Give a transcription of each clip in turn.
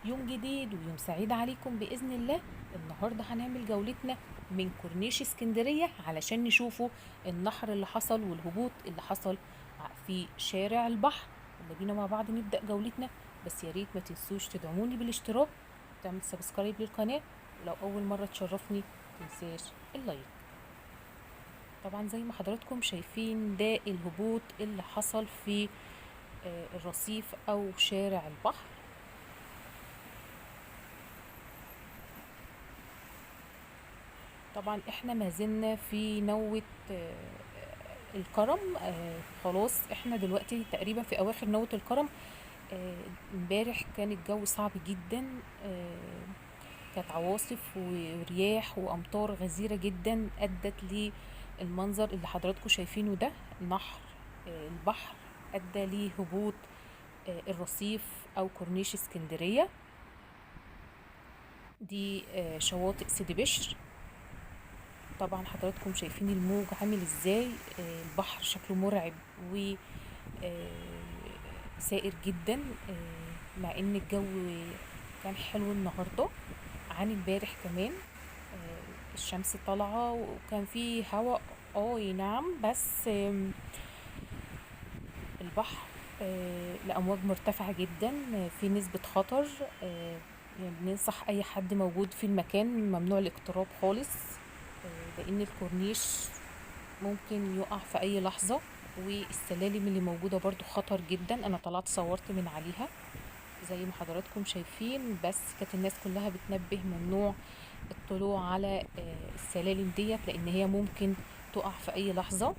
يوم جديد ويوم سعيد عليكم بإذن الله. النهاردة هنعمل جولتنا من كورنيش اسكندرية علشان نشوفوا النحر اللي حصل والهبوط اللي حصل في شارع البحر. يلا بينا مع بعض نبدأ جولتنا. بس يا ريت ما تنسوش تدعموني بالاشتراك وتعمل سبسكرايب للقناة، ولو أول مرة تشرفني متنساش اللايك. طبعا زي ما حضراتكم شايفين ده الهبوط اللي حصل في الرصيف أو شارع البحر. طبعا احنا ما زلنا في نوة الكرم. خلاص احنا دلوقتي تقريبا في اواخر نوة الكرم. امبارح كان الجو صعب جدا. كانت عواصف ورياح وامطار غزيرة جدا ادت للمنظر اللي حضراتكم شايفينه ده. نهر البحر ادى لهبوط الرصيف او كورنيش اسكندرية. دي شواطئ سيدي بشر. طبعا حضراتكم شايفين الموج عامل ازاي. البحر شكله مرعب و سائر جدا. مع ان الجو كان حلو النهارده عن امبارح كمان. الشمس طالعه وكان في هواء. نعم، بس البحر الامواج مرتفعه جدا. في نسبه خطر. يعني بننصح اي حد موجود في المكان ممنوع الاقتراب خالص. لان الكورنيش ممكن يقع في اي لحظة. والسلالم اللي موجودة برضو خطر جدا. انا طلعت صورت من عليها زي ما حضراتكم شايفين، بس كانت الناس كلها بتنبه ممنوع الطلوع على السلالم ديت لان هي ممكن تقع في اي لحظة.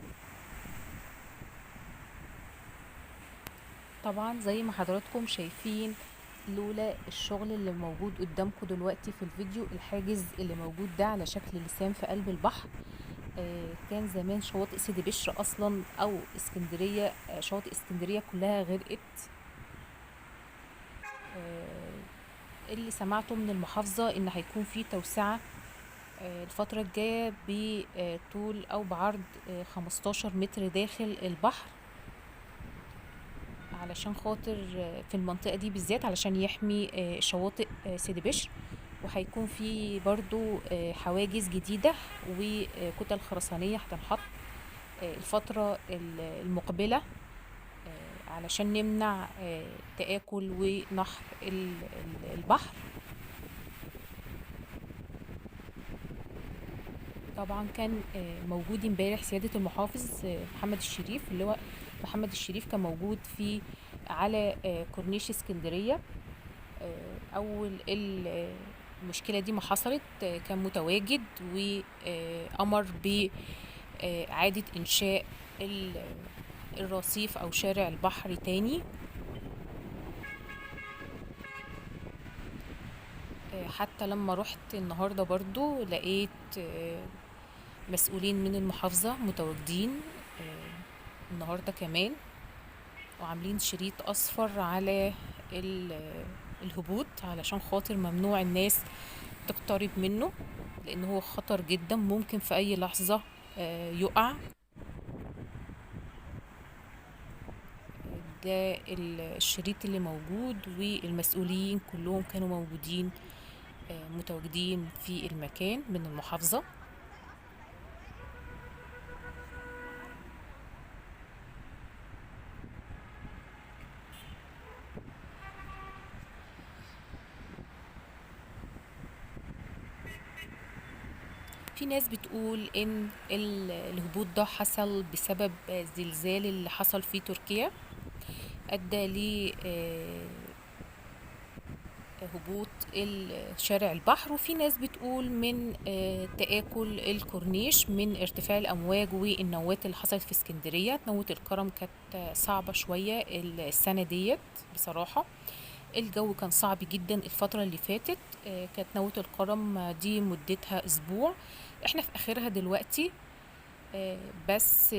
طبعا زي ما حضراتكم شايفين، لولا الشغل اللي موجود قدامكم دلوقتي في الفيديو، الحاجز اللي موجود ده على شكل لسان في قلب البحر، كان زمان شواطئ سيدي بشر اصلا او اسكندريه، شواطئ اسكندريه كلها غرقت. اللي سمعته من المحافظه ان هيكون في توسعه الفتره الجايه بطول او بعرض 15 متر داخل البحر، علشان خاطر في المنطقه دي بالذات علشان يحمي شواطئ سيدي بشر. وهيكون في برضو حواجز جديده وكتل خرسانيه هتنحط الفترة المقبلة علشان نمنع تآكل ونحر البحر. طبعا كان موجود امبارح سيادة المحافظ محمد الشريف، اللي هو محمد الشريف كان موجود على كورنيش اسكندرية. أول المشكلة دي ما حصلت كان متواجد وأمر بإعادة إنشاء الرصيف أو شارع البحر تاني. حتى لما رحت النهاردة برضو لقيت مسؤولين من المحافظة متواجدين النهاردة كمان، وعاملين شريط أصفر على الهبوط علشان خاطر ممنوع الناس تقترب منه، لأنه هو خطر جدا ممكن في أي لحظة يقع. ده الشريط اللي موجود، والمسؤولين كلهم كانوا موجودين متواجدين في المكان من المحافظة. في ناس بتقول ان الهبوط ده حصل بسبب الزلزال اللي حصل في تركيا، ادى ل هبوط شارع البحر. وفي ناس بتقول من تآكل الكورنيش من ارتفاع الأمواج والنوات اللي حصلت في اسكندرية. نوة الكرم كانت صعبة شوية السنة ديت بصراحة. الجو كان صعب جدا الفترة اللي فاتت. كانت نوة الكرم دي مدتها أسبوع، احنا في آخرها دلوقتي. بس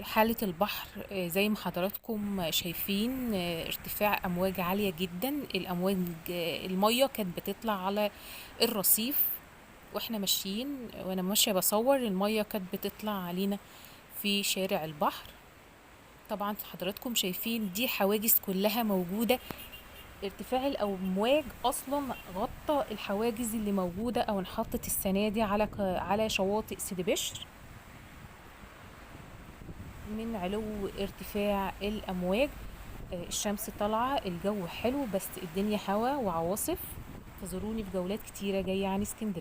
حالة البحر زي ما حضراتكم شايفين، ارتفاع أمواج عالية جدا. الأمواج المية كانت بتطلع على الرصيف واحنا ماشيين، وانا ماشية بصور المية كانت بتطلع علينا في شارع البحر. طبعا حضراتكم شايفين دي حواجز كلها موجودة ارتفاع الأمواج أصلا غطى الحواجز اللي موجودة أو انحطت السنة دي على شواطئ سيدي بشر من علو ارتفاع الأمواج. الشمس طالعة، الجو حلو، بس الدنيا هوا وعواصف. انتظروني في جولات كتيرة جاية عن اسكندرية.